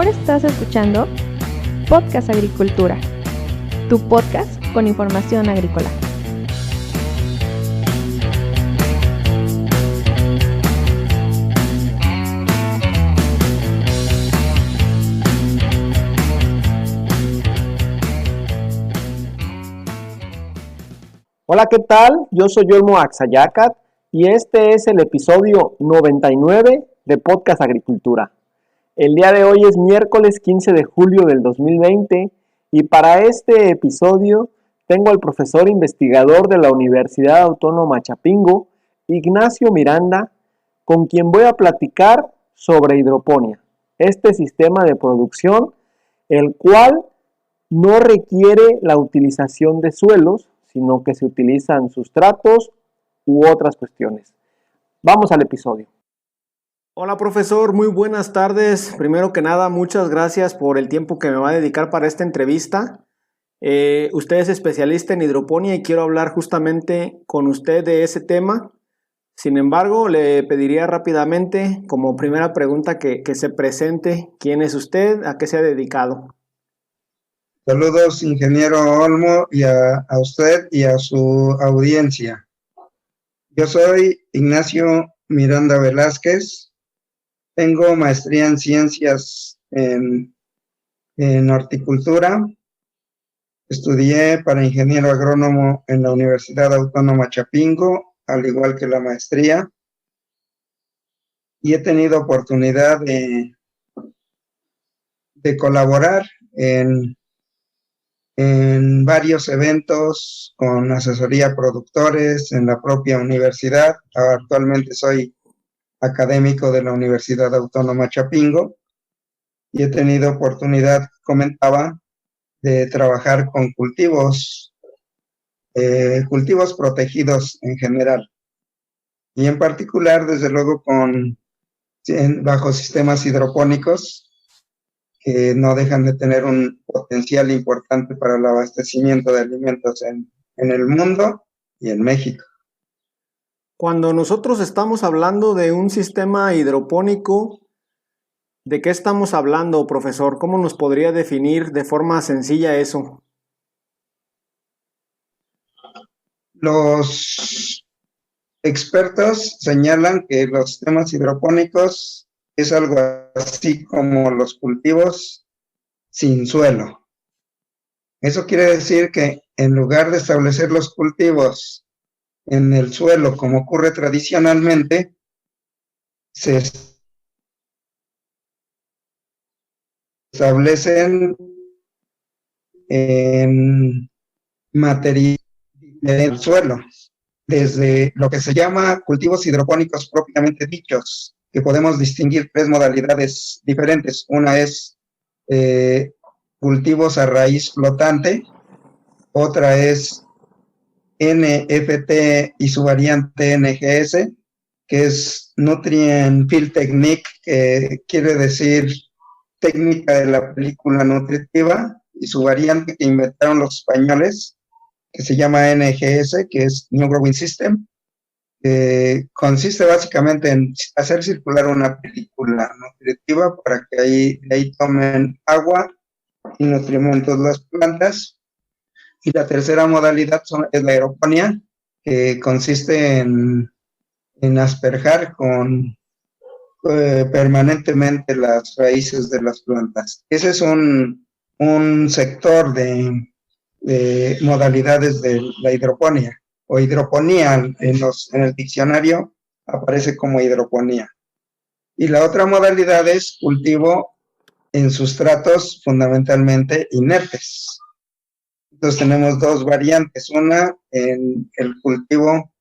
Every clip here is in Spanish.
Ahora estás escuchando Podcast Agricultura, tu podcast con información agrícola. Hola, ¿qué tal? Yo soy Olmo Axayacat y este es el episodio 99 de Podcast Agricultura. El día de hoy es miércoles 15 de julio del 2020 y para este episodio tengo al profesor investigador de la Universidad Autónoma Chapingo, Ignacio Miranda, con quien voy a platicar sobre hidroponía, este sistema de producción, el cual no requiere la utilización de suelos, sino que se utilizan sustratos u otras cuestiones. Vamos al episodio. Hola profesor, muy buenas tardes. Primero que nada, muchas gracias por el tiempo que me va a dedicar para esta entrevista. Usted es especialista en hidroponía y quiero hablar justamente con usted de ese tema. Sin embargo, le pediría rápidamente, como primera pregunta, que se presente. ¿Quién es usted? ¿A qué se ha dedicado? Saludos, ingeniero Olmo, y a usted y a su audiencia. Yo soy Ignacio Miranda Velázquez. Tengo maestría en ciencias en horticultura. Estudié para ingeniero agrónomo en la Universidad Autónoma Chapingo, al igual que la maestría. Y he tenido oportunidad de colaborar en varios eventos con asesoría a productores en la propia universidad. Actualmente soy académico de la Universidad Autónoma Chapingo y he tenido oportunidad, comentaba, de trabajar con cultivos protegidos en general y en particular, desde luego, bajo sistemas hidropónicos que no dejan de tener un potencial importante para el abastecimiento de alimentos en el mundo y en México. Cuando nosotros estamos hablando de un sistema hidropónico, ¿de qué estamos hablando, profesor? ¿Cómo nos podría definir de forma sencilla eso? Los expertos señalan que los sistemas hidropónicos es algo así como los cultivos sin suelo. Eso quiere decir que en lugar de establecer los cultivos en el suelo como ocurre tradicionalmente, se establecen en material del suelo, desde lo que se llama cultivos hidropónicos propiamente dichos, que podemos distinguir tres modalidades diferentes. Una es cultivos a raíz flotante, otra es NFT y su variante NGS, que es Nutrient Field Technique, que quiere decir técnica de la película nutritiva, y su variante que inventaron los españoles, que se llama NGS, que es New Growing System. Consiste básicamente en hacer circular una película nutritiva para que de ahí tomen agua y nutrimentos las plantas. Y la tercera modalidad es la aeroponía, que consiste en asperjar permanentemente las raíces de las plantas. Ese es un sector de modalidades de la hidroponía, o hidroponía en el diccionario aparece como hidroponía. Y la otra modalidad es cultivo en sustratos fundamentalmente inertes. Entonces tenemos dos variantes, una en el cultivo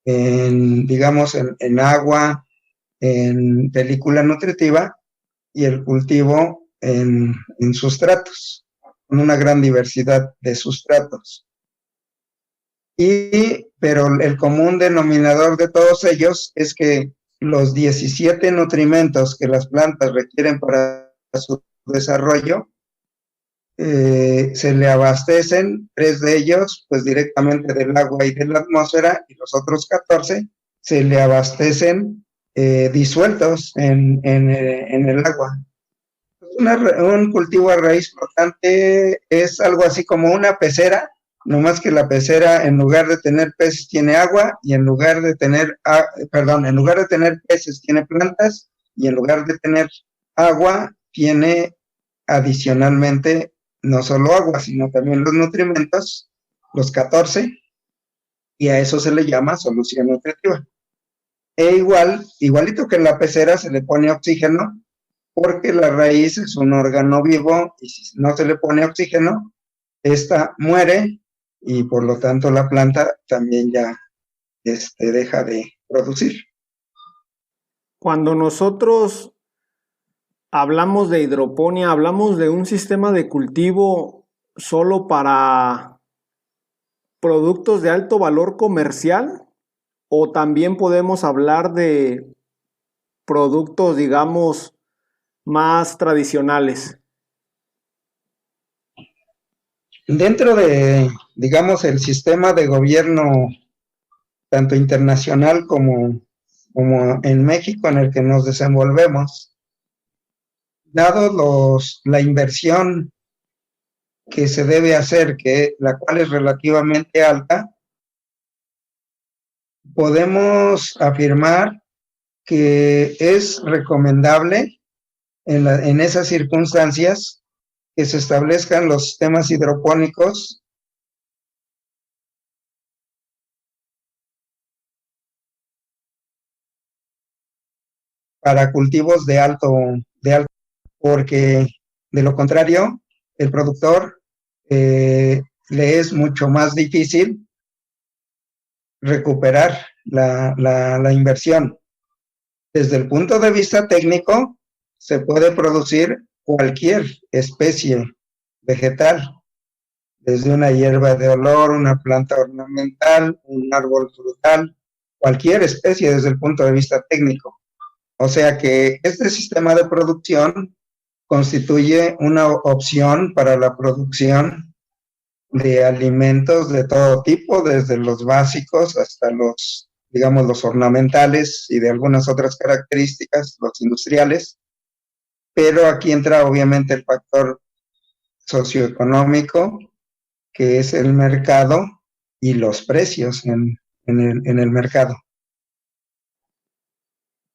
en agua, en película nutritiva, y el cultivo en sustratos, con una gran diversidad de sustratos. Pero el común denominador de todos ellos es que los 17 nutrimentos que las plantas requieren para su desarrollo se le abastecen, 3 de ellos pues directamente del agua y de la atmósfera, y los otros 14 se le abastecen disueltos en el agua. Un cultivo a raíz flotante es algo así como una pecera, nomás que la pecera en lugar de tener peces tiene agua y en lugar de tener, en lugar de tener peces tiene plantas y en lugar de tener agua tiene adicionalmente no solo agua, sino también los nutrimentos, los 14, y a eso se le llama solución nutritiva. Igualito que en la pecera se le pone oxígeno, porque la raíz es un órgano vivo y si no se le pone oxígeno, esta muere y por lo tanto la planta también ya deja de producir. Cuando nosotros hablamos de hidroponía, hablamos de un sistema de cultivo solo para productos de alto valor comercial, o también podemos hablar de productos, digamos, más tradicionales. Dentro de, digamos, el sistema de gobierno, tanto internacional como en México, en el que nos desenvolvemos, dado la inversión que se debe hacer, la cual es relativamente alta, podemos afirmar que es recomendable en esas circunstancias que se establezcan los sistemas hidropónicos para cultivos de alto, porque de lo contrario, el productor le es mucho más difícil recuperar la inversión. Desde el punto de vista técnico, se puede producir cualquier especie vegetal, desde una hierba de olor, una planta ornamental, un árbol frutal, cualquier especie desde el punto de vista técnico. O sea que este sistema de producción constituye una opción para la producción de alimentos de todo tipo, desde los básicos hasta los, digamos, los ornamentales y de algunas otras características, los industriales. Pero aquí entra obviamente el factor socioeconómico, que es el mercado y los precios en el mercado.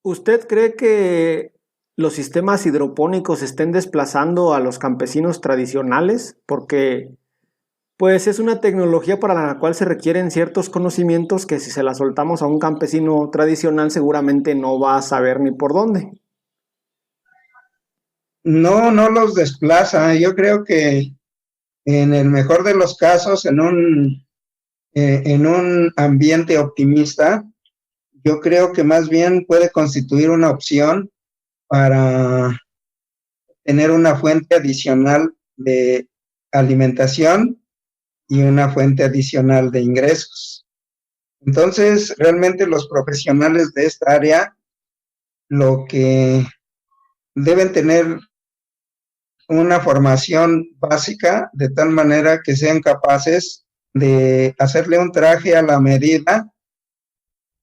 ¿Usted cree que los sistemas hidropónicos estén desplazando a los campesinos tradicionales? Porque pues es una tecnología para la cual se requieren ciertos conocimientos que si se la soltamos a un campesino tradicional seguramente no va a saber ni por dónde. No los desplaza. Yo creo que en el mejor de los casos, en un ambiente optimista, yo creo que más bien puede constituir una opción para tener una fuente adicional de alimentación y una fuente adicional de ingresos. Entonces, realmente los profesionales de esta área lo que deben tener una formación básica de tal manera que sean capaces de hacerle un traje a la medida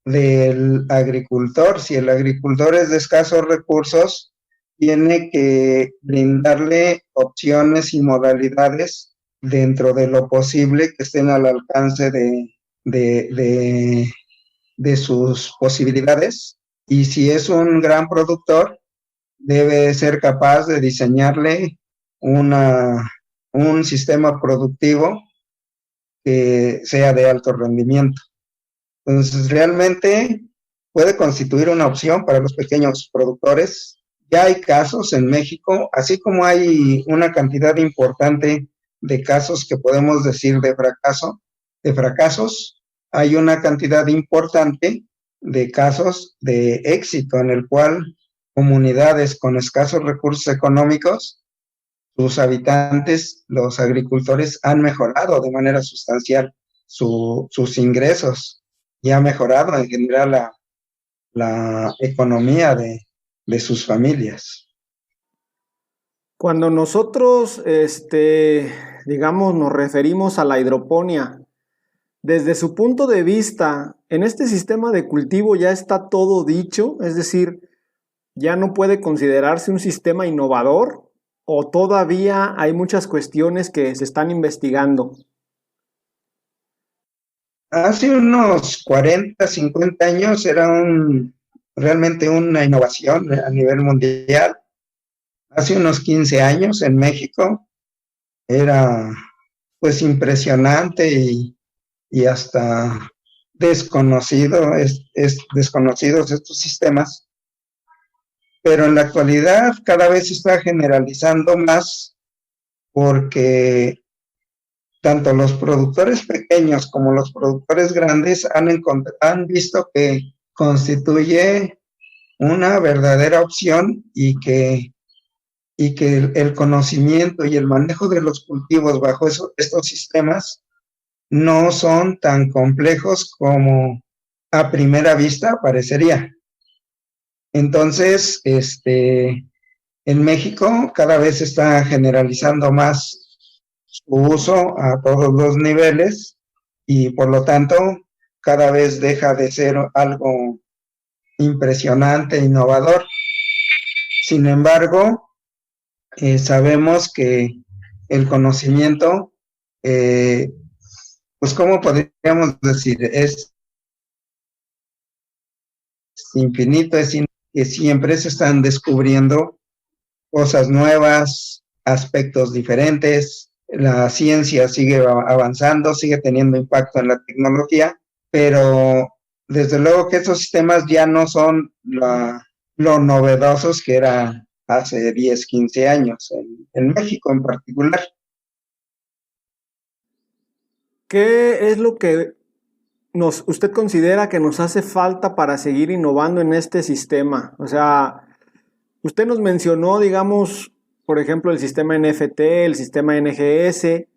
del agricultor. Si el agricultor es de escasos recursos, tiene que brindarle opciones y modalidades dentro de lo posible que estén al alcance de sus posibilidades. Y si es un gran productor, debe ser capaz de diseñarle un sistema productivo que sea de alto rendimiento. Entonces, realmente puede constituir una opción para los pequeños productores. Ya hay casos en México, así como hay una cantidad importante de casos que podemos decir de fracasos, hay una cantidad importante de casos de éxito en el cual comunidades con escasos recursos económicos, sus habitantes, los agricultores, han mejorado de manera sustancial sus ingresos y ha mejorado en general la economía de sus familias. Cuando nosotros, digamos, nos referimos a la hidroponía, desde su punto de vista, en este sistema de cultivo ya está todo dicho, es decir, ya no puede considerarse un sistema innovador, o todavía hay muchas cuestiones que se están investigando? Hace unos 40, 50 años era realmente una innovación a nivel mundial. Hace unos 15 años en México era pues impresionante y hasta desconocidos estos sistemas, pero en la actualidad cada vez se está generalizando más porque tanto los productores pequeños como los productores grandes han visto que constituye una verdadera opción y que el conocimiento y el manejo de los cultivos bajo estos sistemas no son tan complejos como a primera vista parecería. Entonces, en México cada vez se está generalizando más su uso a todos los niveles y por lo tanto cada vez deja de ser algo impresionante, innovador. Sin embargo, sabemos que el conocimiento, pues ¿cómo podríamos decir? Es infinito, que siempre se están descubriendo cosas nuevas, aspectos diferentes. La ciencia sigue avanzando, sigue teniendo impacto en la tecnología, pero desde luego que estos sistemas ya no son lo novedosos que era hace 10, 15 años, en México en particular. ¿Qué es lo que usted considera que nos hace falta para seguir innovando en este sistema? O sea, usted nos mencionó, digamos, por ejemplo, el sistema NFT, el sistema NGS.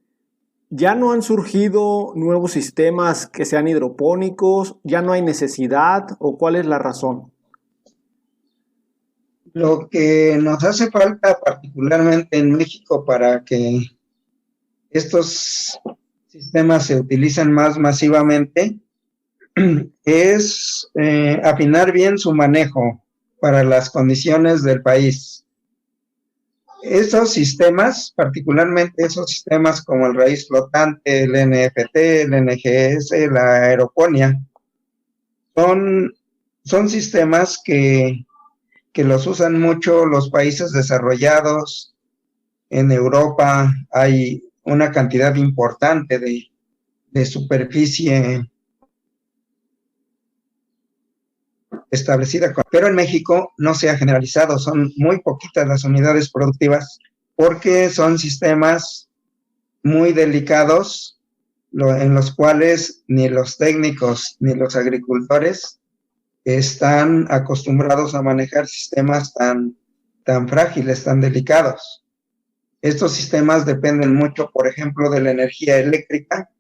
¿Ya no han surgido nuevos sistemas que sean hidropónicos? ¿Ya no hay necesidad? ¿O cuál es la razón? Lo que nos hace falta particularmente en México para que estos sistemas se utilicen más masivamente es afinar bien su manejo para las condiciones del país. Esos sistemas, particularmente esos sistemas como el raíz flotante, el NFT, el NGS, la aeroponía, son sistemas que los usan mucho los países desarrollados. En Europa hay una cantidad importante de superficie establecida, pero en México no se ha generalizado, son muy poquitas las unidades productivas porque son sistemas muy delicados en los cuales ni los técnicos ni los agricultores están acostumbrados a manejar sistemas tan frágiles, tan delicados. Estos sistemas dependen mucho, por ejemplo, de la energía eléctrica,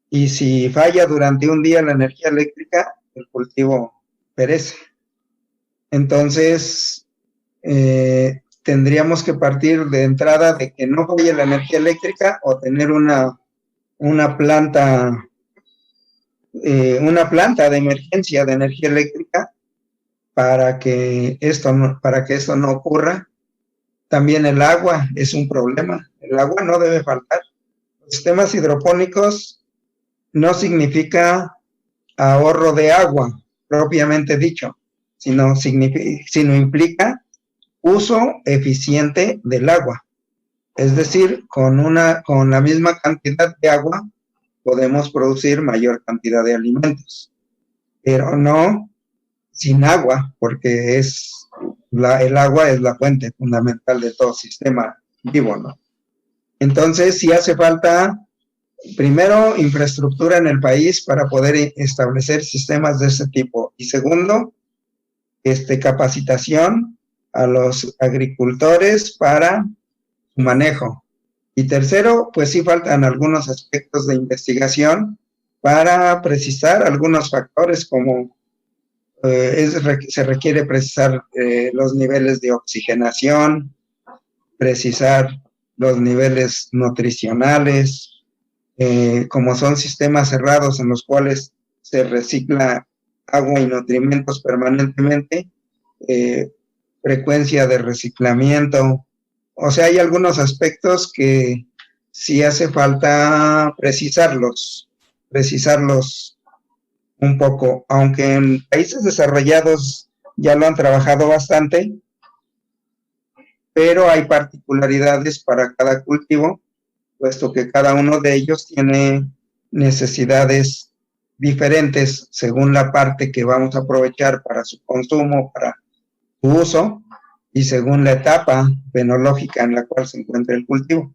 y si falla durante un día la energía eléctrica, el cultivo perece. Entonces, tendríamos que partir de entrada de que no falle la energía eléctrica o tener una planta de emergencia de energía eléctrica para que esto no ocurra. También el agua es un problema. El agua no debe faltar. Los sistemas hidropónicos no significa ahorro de agua, propiamente dicho, sino implica uso eficiente del agua. Es decir, con la misma cantidad de agua podemos producir mayor cantidad de alimentos, pero no sin agua, porque el agua es la fuente fundamental de todo sistema vivo, ¿no? Entonces, sí hace falta, primero, infraestructura en el país para poder establecer sistemas de ese tipo. Y segundo, capacitación a los agricultores para su manejo. Y tercero, pues sí faltan algunos aspectos de investigación para precisar algunos factores como se requiere precisar los niveles de oxigenación, precisar los niveles nutricionales, como son sistemas cerrados en los cuales se recicla agua y nutrimentos permanentemente, frecuencia de reciclamiento o sea, hay algunos aspectos que sí hace falta precisarlos un poco, aunque en países desarrollados ya lo han trabajado bastante, pero hay particularidades para cada cultivo, puesto que cada uno de ellos tiene necesidades diferentes según la parte que vamos a aprovechar para su consumo, para su uso, y según la etapa fenológica en la cual se encuentra el cultivo.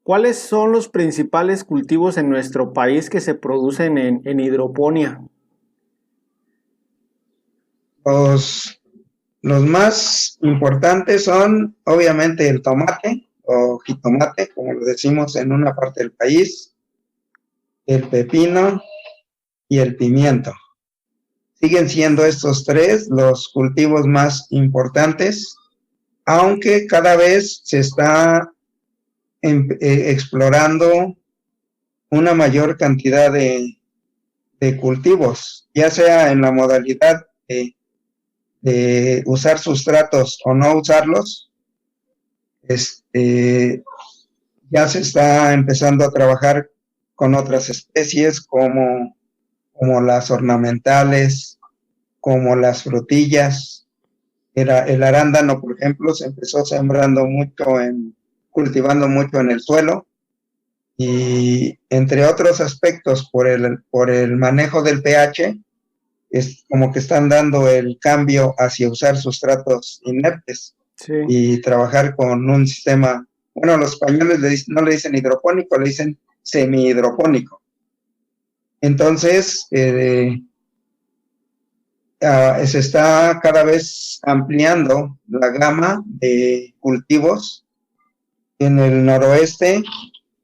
¿Cuáles son los principales cultivos en nuestro país que se producen en hidroponía? Los más importantes son, obviamente, el tomate o jitomate, como lo decimos en una parte del país, el pepino y el pimiento. Siguen siendo estos tres los cultivos más importantes, aunque cada vez se está explorando una mayor cantidad de cultivos, ya sea en la modalidad de usar sustratos o no usarlos. Ya se está empezando a trabajar con otras especies como las ornamentales, como las frutillas. El arándano, por ejemplo, se empezó cultivando mucho en el suelo, y entre otros aspectos por el manejo del pH, es como que están dando el cambio hacia usar sustratos inertes. Sí. Y trabajar con un sistema, bueno, los españoles no le dicen hidropónico, le dicen semi-hidropónico. Entonces, se está cada vez ampliando la gama de cultivos. En el noroeste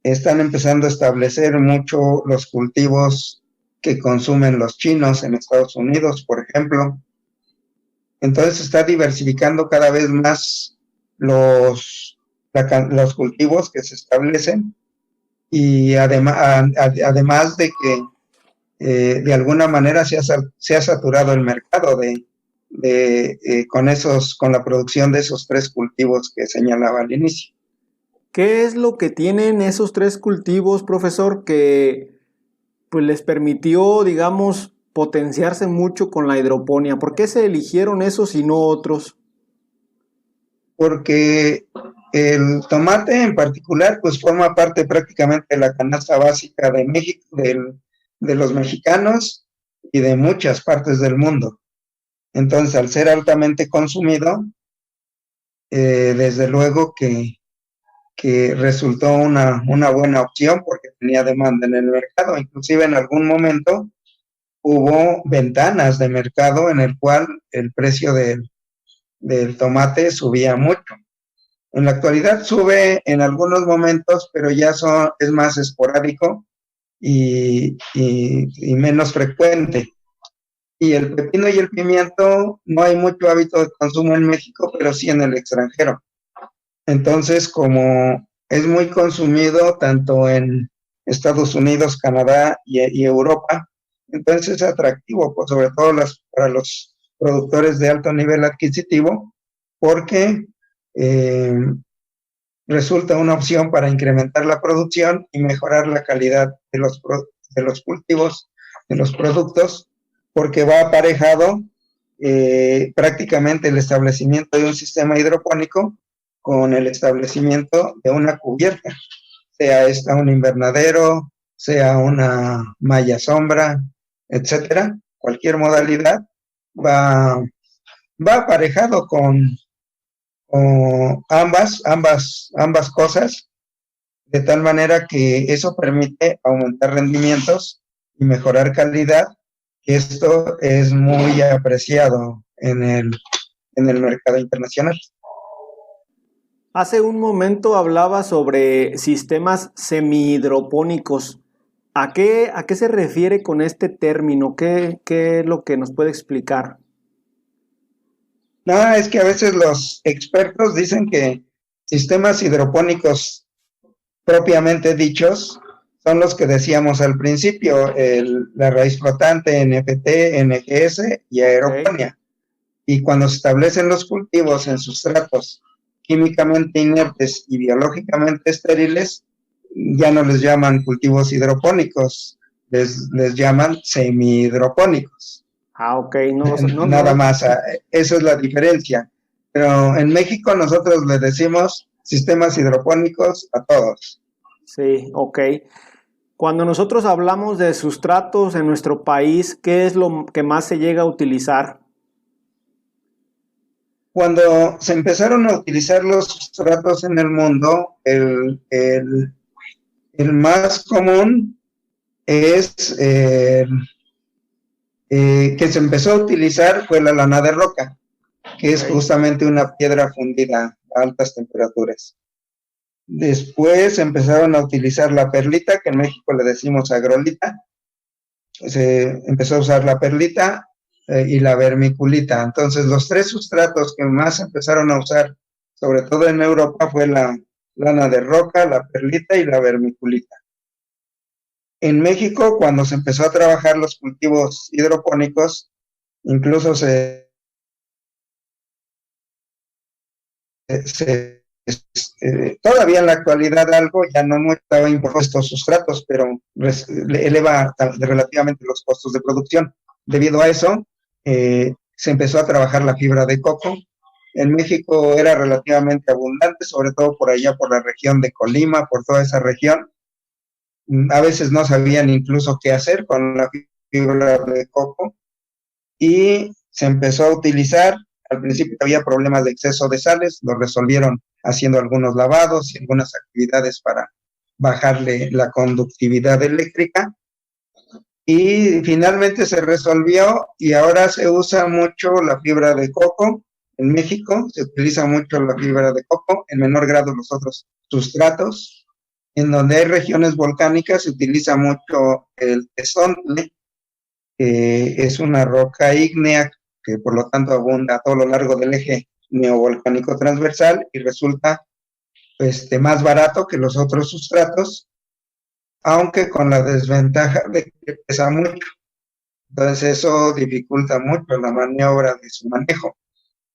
están empezando a establecer mucho los cultivos que consumen los chinos en Estados Unidos, por ejemplo. Entonces se está diversificando cada vez más los cultivos que se establecen, y además de que de alguna manera se ha saturado el mercado con la producción de esos tres cultivos que señalaba al inicio. ¿Qué es lo que tienen esos tres cultivos, profesor, que pues les permitió, digamos, potenciarse mucho con la hidroponía? ¿Por qué se eligieron esos y no otros? Porque el tomate en particular pues forma parte prácticamente de la canasta básica de México, de los mexicanos y de muchas partes del mundo. Entonces, al ser altamente consumido, desde luego que resultó una buena opción, porque tenía demanda en el mercado. Inclusive en algún momento hubo ventanas de mercado en el cual el precio del tomate subía mucho. En la actualidad sube en algunos momentos, pero ya es más esporádico y menos frecuente. Y el pepino y el pimiento no hay mucho hábito de consumo en México, pero sí en el extranjero. Entonces, como es muy consumido tanto en Estados Unidos, Canadá y Europa, entonces es atractivo, pues, sobre todo para los productores de alto nivel adquisitivo, porque resulta una opción para incrementar la producción y mejorar la calidad de los cultivos, de los productos, porque va aparejado prácticamente el establecimiento de un sistema hidropónico con el establecimiento de una cubierta, sea esta un invernadero, sea una malla sombra, etcétera. Cualquier modalidad va aparejado con ambas cosas, de tal manera que eso permite aumentar rendimientos y mejorar calidad. Esto es muy apreciado en el mercado internacional. Hace un momento hablaba sobre sistemas semi-hidropónicos. ¿A qué se refiere con este término? ¿Qué es lo que nos puede explicar? No, es que a veces los expertos dicen que sistemas hidropónicos propiamente dichos son los que decíamos al principio, la raíz flotante, NFT, NGS y aeroponía. Okay. Y cuando se establecen los cultivos en sustratos químicamente inertes y biológicamente estériles, ya no les llaman cultivos hidropónicos, les llaman semi-hidropónicos. Ok, Nada más, esa es la diferencia. Pero en México nosotros le decimos sistemas hidropónicos a todos. Sí, ok. Cuando nosotros hablamos de sustratos en nuestro país, ¿qué es lo que más se llega a utilizar? Cuando se empezaron a utilizar los sustratos en el mundo, el más común es que se empezó a utilizar fue la lana de roca, que es justamente una piedra fundida a altas temperaturas. Después empezaron a utilizar la perlita, que en México le decimos agrolita. Se empezó a usar la perlita y la vermiculita. Entonces, los tres sustratos que más empezaron a usar, sobre todo en Europa, fue la lana de roca, la perlita y la vermiculita. En México, cuando se empezó a trabajar los cultivos hidropónicos, incluso todavía en la actualidad algo, ya no estaba impuestos sustratos, pero eleva relativamente los costos de producción. Debido a eso, se empezó a trabajar la fibra de coco. En México era relativamente abundante, sobre todo por allá, por la región de Colima, por toda esa región. A veces no sabían incluso qué hacer con la fibra de coco y se empezó a utilizar. Al principio había problemas de exceso de sales, lo resolvieron haciendo algunos lavados y algunas actividades para bajarle la conductividad eléctrica. Y finalmente se resolvió y ahora se usa mucho la fibra de coco. En México se utiliza mucho la fibra de coco, en menor grado los otros sustratos. En donde hay regiones volcánicas se utiliza mucho el tezontle, que es una roca ígnea que por lo tanto abunda a todo lo largo del eje neovolcánico transversal y resulta más barato que los otros sustratos, aunque con la desventaja de que pesa mucho. Entonces eso dificulta mucho la maniobra de su manejo.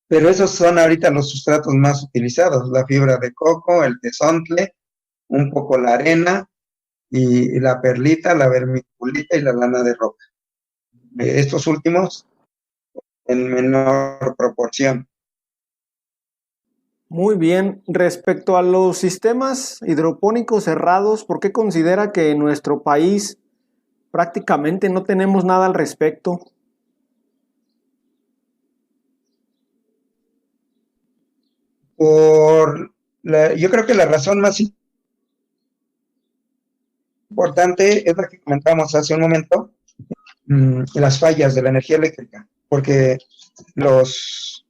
Pero esos son ahorita los sustratos más utilizados: la fibra de coco, el tezontle, un poco la arena y la perlita, la vermiculita y la lana de roca. Estos últimos en menor proporción. Muy bien. Respecto a los sistemas hidropónicos cerrados, ¿por qué considera que en nuestro país prácticamente no tenemos nada al respecto? Yo creo que la razón más importante es la que comentamos hace un momento, las fallas de la energía eléctrica, porque los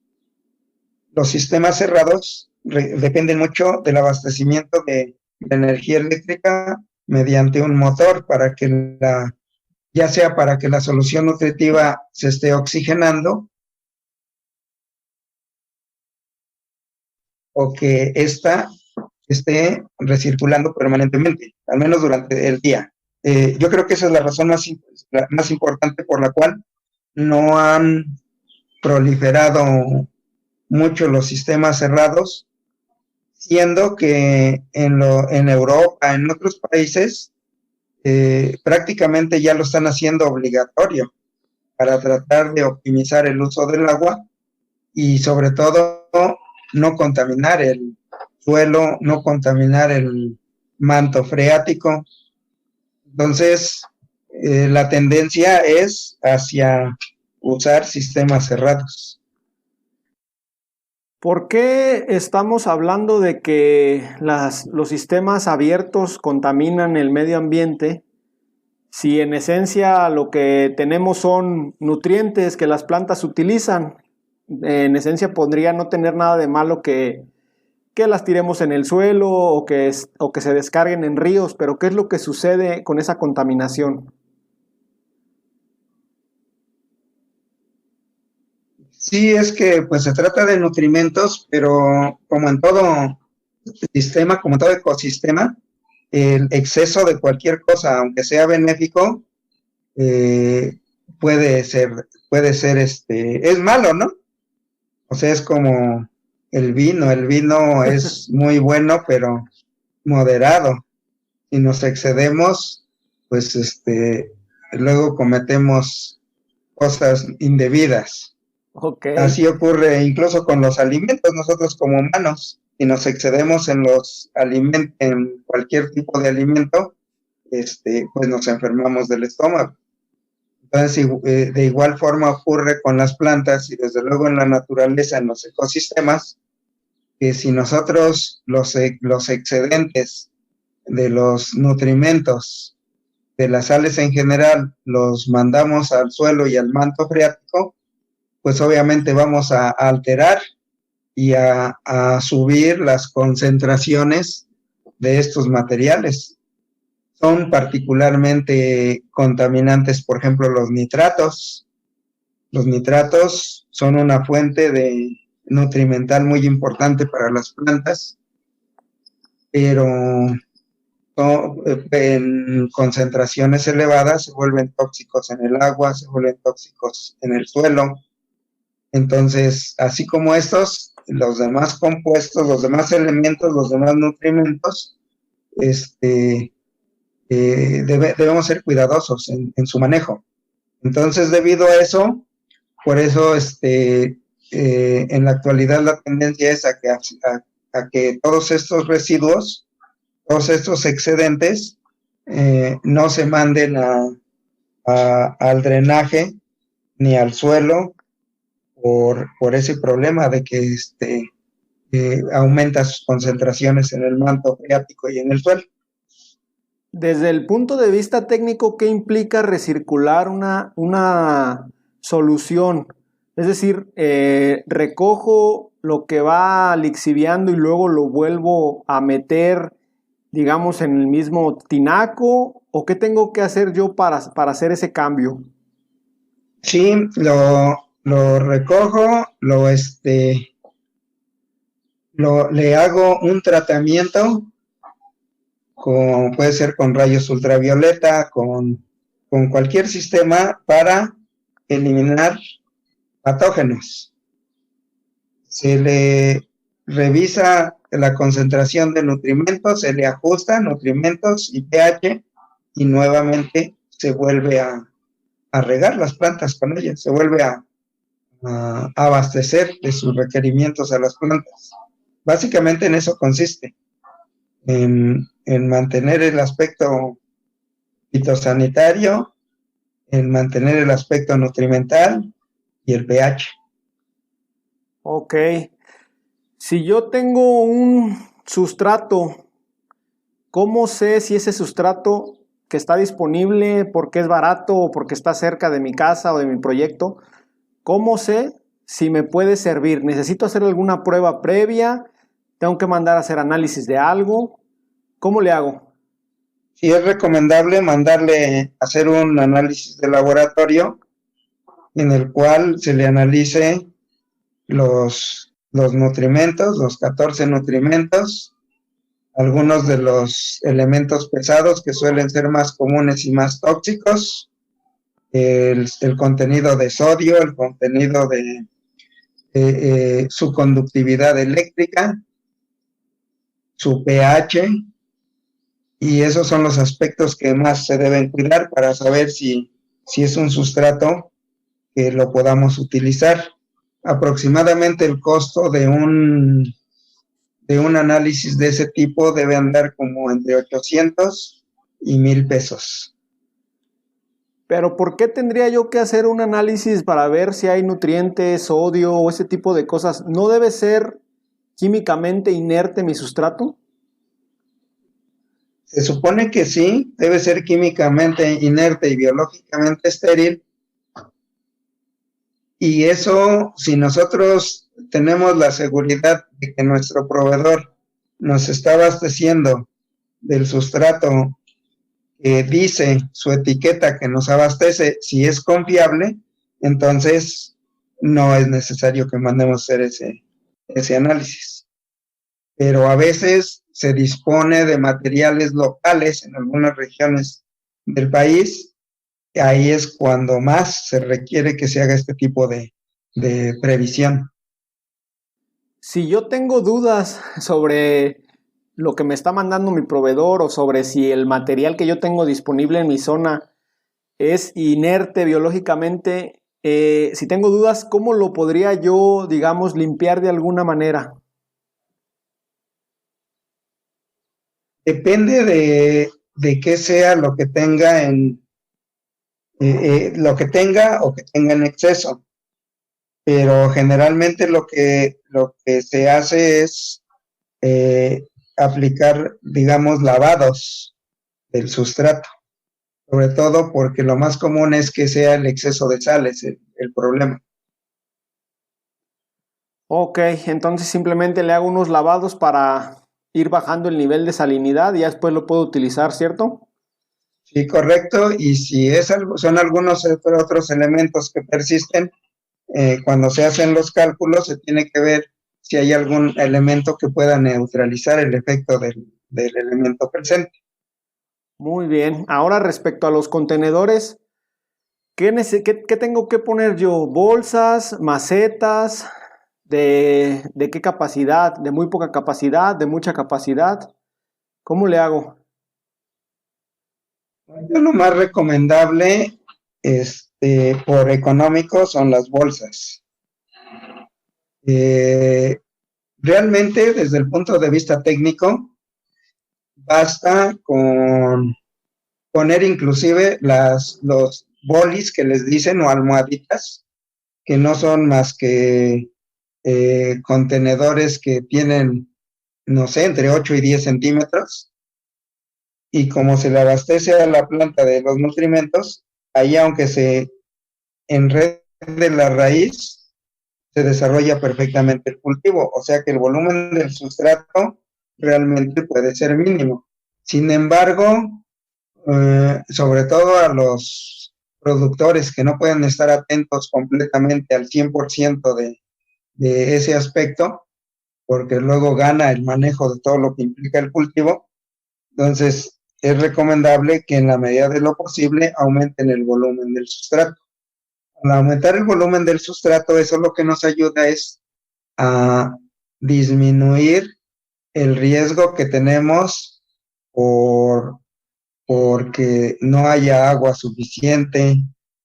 sistemas cerrados dependen mucho del abastecimiento de energía eléctrica mediante un motor para que ya sea para que la solución nutritiva se esté oxigenando o que ésta esté recirculando permanentemente, al menos durante el día. Yo creo que esa es la razón más importante por la cual no han proliferado mucho los sistemas cerrados, siendo que en Europa, en otros países, prácticamente ya lo están haciendo obligatorio para tratar de optimizar el uso del agua y sobre todo no contaminar el suelo, no contaminar el manto freático. Entonces, la tendencia es hacia usar sistemas cerrados. ¿Por qué estamos hablando de que los sistemas abiertos contaminan el medio ambiente si en esencia lo que tenemos son nutrientes que las plantas utilizan? En esencia podría no tener nada de malo que las tiremos en el suelo o que se descarguen en ríos, pero ¿qué es lo que sucede con esa contaminación? Sí, es que pues se trata de nutrimentos, pero como en todo sistema, como en todo ecosistema, el exceso de cualquier cosa, aunque sea benéfico, puede ser, es malo, ¿no? O sea, es como el vino. El vino es muy bueno, pero moderado. Si nos excedemos, pues luego cometemos cosas indebidas. Ok. Así ocurre incluso con los alimentos. Nosotros como humanos, si nos excedemos en los alimentos, en cualquier tipo de alimento, pues nos enfermamos del estómago. Entonces, de igual forma ocurre con las plantas y desde luego en la naturaleza, en los ecosistemas, que si nosotros los excedentes de los nutrimentos, de las sales en general, los mandamos al suelo y al manto freático, pues obviamente vamos a alterar y a subir las concentraciones de estos materiales. Son particularmente contaminantes, por ejemplo, los nitratos. Los nitratos son una fuente de nutrimental muy importante para las plantas, pero en concentraciones elevadas se vuelven tóxicos en el agua, se vuelven tóxicos en el suelo. Entonces, así como estos, los demás compuestos, los demás elementos, los demás nutrimentos, debemos ser cuidadosos en su manejo. Entonces, debido a eso, por eso en la actualidad la tendencia es a que todos estos residuos, todos estos excedentes, no se manden al drenaje ni al suelo por ese problema de que aumenta sus concentraciones en el manto freático y en el suelo. Desde el punto de vista técnico, ¿qué implica recircular una solución? Es decir, recojo lo que va lixiviando y luego lo vuelvo a meter, digamos, en el mismo tinaco, ¿o qué tengo que hacer yo para hacer ese cambio? Sí, lo recojo, le hago un tratamiento, puede ser con rayos ultravioleta, con cualquier sistema para eliminar patógenos. Se le revisa la concentración de nutrimentos, se le ajusta nutrimentos y pH y nuevamente se vuelve a regar las plantas con ellas, se vuelve a abastecer de sus requerimientos a las plantas. Básicamente en eso consiste, en mantener el aspecto fitosanitario, en mantener el aspecto nutrimental y el pH. Ok. Si yo tengo un sustrato, ¿cómo sé si ese sustrato que está disponible porque es barato o porque está cerca de mi casa o de mi proyecto, cómo sé si me puede servir? ¿Necesito hacer alguna prueba previa? ¿Tengo que mandar a hacer análisis de algo? ¿Cómo le hago? Sí, es recomendable mandarle a hacer un análisis de laboratorio en el cual se le analice los nutrimentos, los 14 nutrimentos, algunos de los elementos pesados que suelen ser más comunes y más tóxicos, el contenido de sodio, el contenido de su conductividad eléctrica, su pH, y esos son los aspectos que más se deben cuidar para saber si es un sustrato que lo podamos utilizar. Aproximadamente el costo de un análisis de ese tipo debe andar como entre 800 y 1,000 pesos. Pero ¿por qué tendría yo que hacer un análisis para ver si hay nutrientes, sodio o ese tipo de cosas? ¿No debe ser químicamente inerte mi sustrato? Se supone que sí, debe ser químicamente inerte y biológicamente estéril. Y eso, si nosotros tenemos la seguridad de que nuestro proveedor nos está abasteciendo del sustrato que dice su etiqueta que nos abastece, si es confiable, entonces no es necesario que mandemos hacer ese análisis. Pero a veces se dispone de materiales locales en algunas regiones del país, y ahí es cuando más se requiere que se haga este tipo de previsión. si yo tengo dudas sobre lo que me está mandando mi proveedor o sobre si el material que yo tengo disponible en mi zona es inerte biológicamente, si tengo dudas, ¿cómo lo podría yo, digamos, limpiar de alguna manera? Depende de qué sea lo que tenga lo que tenga o que tenga en exceso. Pero generalmente lo que se hace es aplicar, digamos, lavados del sustrato, sobre todo porque lo más común es que sea el exceso de sales el problema. Ok, entonces simplemente le hago unos lavados para ir bajando el nivel de salinidad y ya después lo puedo utilizar, ¿cierto? Sí, correcto. Y si es algo, son algunos otros elementos que persisten, cuando se hacen los cálculos se tiene que ver si hay algún elemento que pueda neutralizar el efecto del elemento presente. Muy bien. Ahora respecto a los contenedores, ¿qué tengo que poner yo? ¿Bolsas, macetas? ¿De qué capacidad? ¿De muy poca capacidad? ¿De mucha capacidad? ¿Cómo le hago? Lo más recomendable, por económico, son las bolsas. Realmente, desde el punto de vista técnico, basta con poner inclusive los bolis que les dicen o almohaditas, que no son más que contenedores que tienen, no sé, entre 8 y 10 centímetros, y como se le abastece a la planta de los nutrimentos, ahí aunque se enrede la raíz, se desarrolla perfectamente el cultivo, o sea que el volumen del sustrato realmente puede ser mínimo. Sin embargo, sobre todo a los productores que no pueden estar atentos completamente al 100% de ese aspecto, porque luego gana el manejo de todo lo que implica el cultivo. Entonces, es recomendable que en la medida de lo posible aumenten el volumen del sustrato. Al aumentar el volumen del sustrato, eso lo que nos ayuda es a disminuir el riesgo que tenemos porque no haya agua suficiente,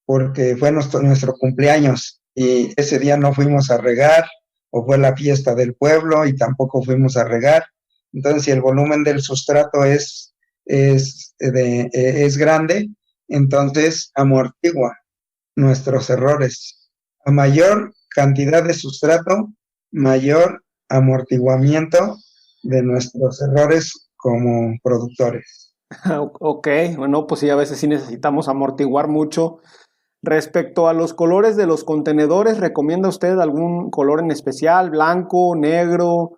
porque fue nuestro cumpleaños y ese día no fuimos a regar, o fue la fiesta del pueblo y tampoco fuimos a regar. Entonces, si el volumen del sustrato es grande, entonces amortigua nuestros errores. A mayor cantidad de sustrato, mayor amortiguamiento de nuestros errores como productores. Ok, bueno, pues sí, a veces sí necesitamos amortiguar mucho. Respecto a los colores de los contenedores, ¿recomienda usted algún color en especial? ¿Blanco, negro,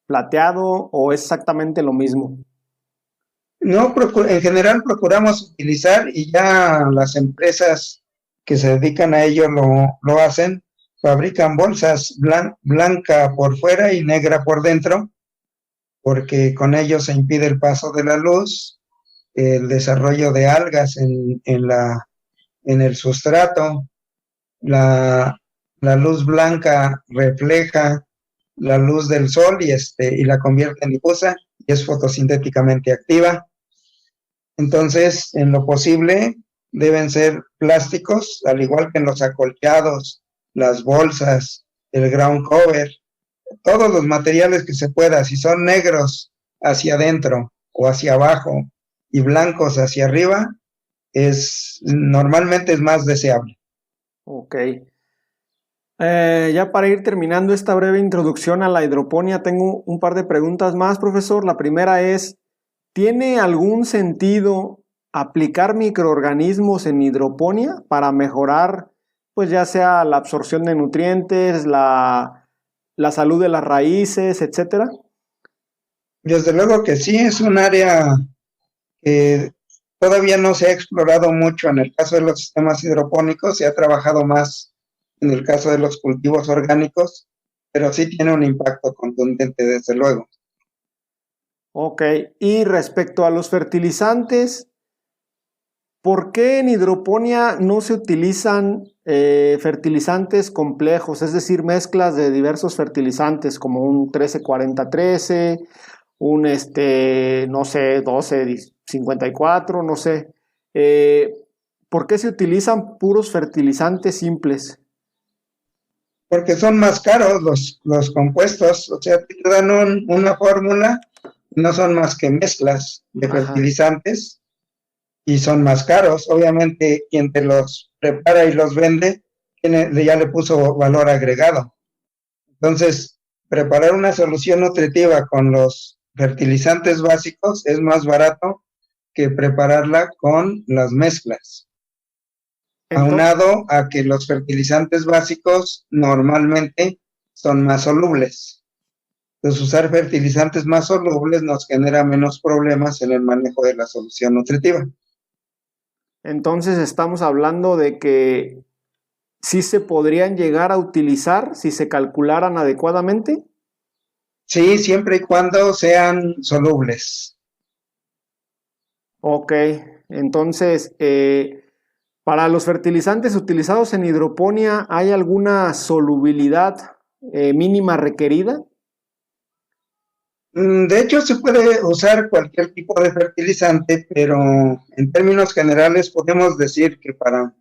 plateado o es exactamente lo mismo? No, en general procuramos utilizar, y ya las empresas que se dedican a ello lo hacen, fabrican bolsas blanca por fuera y negra por dentro, porque con ello se impide el paso de la luz, el desarrollo de algas en el sustrato. La luz blanca refleja la luz del sol y la convierte en difusa y es fotosintéticamente activa. Entonces, en lo posible, deben ser plásticos, al igual que en los acolchados, las bolsas, el ground cover, todos los materiales que se pueda. Si son negros hacia adentro o hacia abajo y blancos hacia arriba, normalmente es más deseable. Ok. Ya para ir terminando esta breve introducción a la hidroponía, tengo un par de preguntas más, profesor. La primera es, ¿tiene algún sentido aplicar microorganismos en hidroponía para mejorar, pues ya sea la absorción de nutrientes, la salud de las raíces, etcétera? Desde luego que sí, es un área que todavía no se ha explorado mucho en el caso de los sistemas hidropónicos, se ha trabajado más en el caso de los cultivos orgánicos, pero sí tiene un impacto contundente, desde luego. Ok, y respecto a los fertilizantes, ¿por qué en hidroponía no se utilizan fertilizantes complejos, es decir, mezclas de diversos fertilizantes como un 13-40-13, un no sé, 12-54, no sé? ¿Por qué se utilizan puros fertilizantes simples? Porque son más caros los compuestos, o sea, te dan una fórmula, no son más que mezclas de Ajá. fertilizantes y son más caros. Obviamente, quien te los prepara y los vende, ya le puso valor agregado. Entonces, preparar una solución nutritiva con los fertilizantes básicos es más barato que prepararla con las mezclas. Aunado a que los fertilizantes básicos normalmente son más solubles. Entonces, usar fertilizantes más solubles nos genera menos problemas en el manejo de la solución nutritiva. Entonces estamos hablando de que sí se podrían llegar a utilizar si se calcularan adecuadamente. Sí, siempre y cuando sean solubles. Ok, entonces, para los fertilizantes utilizados en hidroponía, ¿hay alguna solubilidad mínima requerida? De hecho, se puede usar cualquier tipo de fertilizante, pero en términos generales podemos decir que para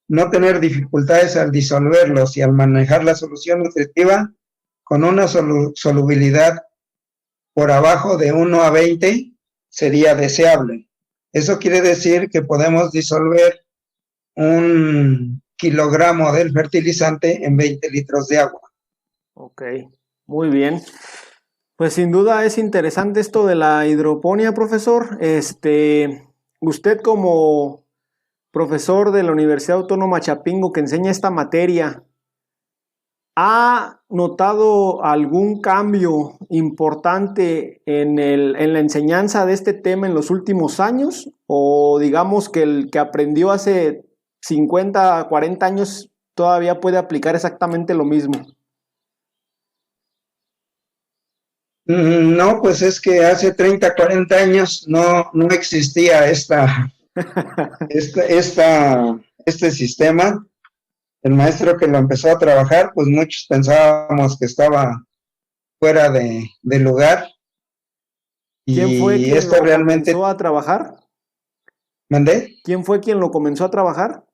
no tener dificultades al disolverlos y al manejar la solución nutritiva, con una solubilidad por abajo de 1 a 20 sería deseable. Eso quiere decir que podemos disolver 1 kilogramo del fertilizante en 20 litros de agua. Ok, muy bien. Pues sin duda es interesante esto de la hidroponía, profesor. Usted como profesor de la Universidad Autónoma Chapingo que enseña esta materia, ¿ha notado algún cambio importante en la enseñanza de este tema en los últimos años? ¿O digamos que el que aprendió hace 50, 40 años todavía puede aplicar exactamente lo mismo? No, pues es que hace 30, 40 años no existía este sistema. El maestro que lo empezó a trabajar, pues muchos pensábamos que estaba fuera de lugar. ¿Quién fue Y quien esto lo realmente... comenzó a trabajar? ¿Mandé? ¿Quién fue quien lo comenzó a trabajar?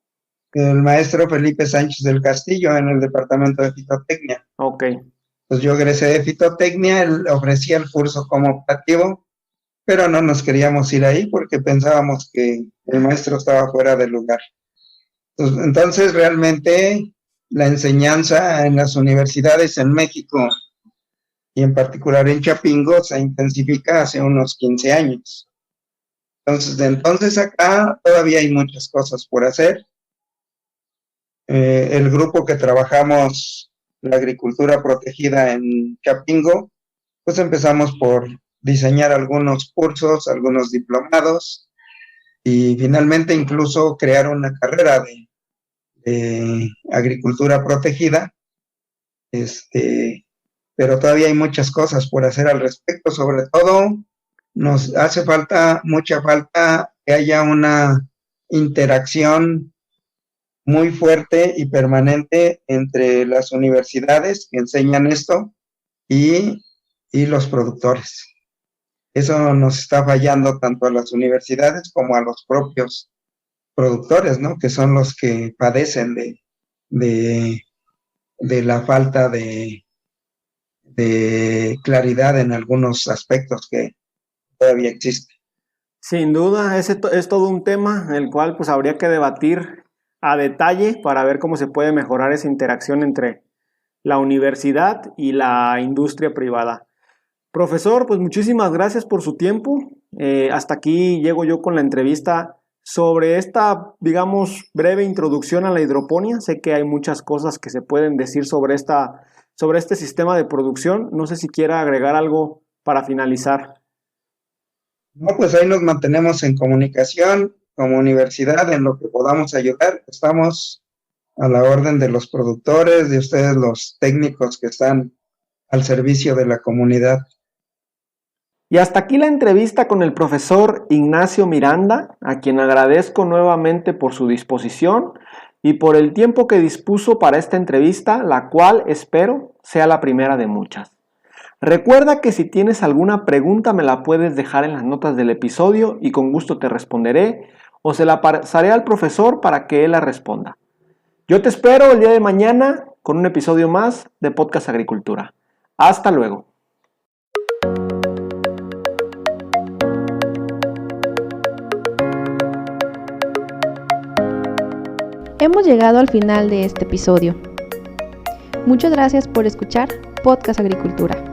El maestro Felipe Sánchez del Castillo en el departamento de fitotecnia. Ok. Pues yo egresé de fitotecnia, él ofrecía el curso como optativo, pero no nos queríamos ir ahí porque pensábamos que el maestro estaba fuera de lugar. Entonces realmente la enseñanza en las universidades en México y en particular en Chapingo se intensifica hace unos 15 años. Entonces, de entonces acá todavía hay muchas cosas por hacer. El grupo que trabajamos la agricultura protegida en Chapingo, pues empezamos por diseñar algunos cursos, algunos diplomados y finalmente incluso crear una carrera de agricultura protegida. Pero todavía hay muchas cosas por hacer al respecto. Sobre todo nos hace mucha falta que haya una interacción muy fuerte y permanente entre las universidades que enseñan esto y los productores. Eso nos está fallando tanto a las universidades como a los propios productores, ¿no? Que son los que padecen de la falta de claridad en algunos aspectos que todavía existen. Sin duda, ese es todo un tema el cual pues habría que debatir a detalle para ver cómo se puede mejorar esa interacción entre la universidad y la industria privada. Profesor, pues muchísimas gracias por su tiempo. Hasta aquí llego yo con la entrevista sobre esta, digamos, breve introducción a la hidroponía. Sé que hay muchas cosas que se pueden decir sobre este sistema de producción. No sé si quiera agregar algo para finalizar. No, pues ahí nos mantenemos en comunicación como universidad en lo que podamos ayudar. Estamos a la orden de los productores, de ustedes los técnicos que están al servicio de la comunidad. Y hasta aquí la entrevista con el profesor Ignacio Miranda, a quien agradezco nuevamente por su disposición y por el tiempo que dispuso para esta entrevista, la cual espero sea la primera de muchas. Recuerda que si tienes alguna pregunta me la puedes dejar en las notas del episodio y con gusto te responderé o se la pasaré al profesor para que él la responda. Yo te espero el día de mañana con un episodio más de Podcast Agricultura. Hasta luego. Hemos llegado al final de este episodio. Muchas gracias por escuchar Podcast Agricultura.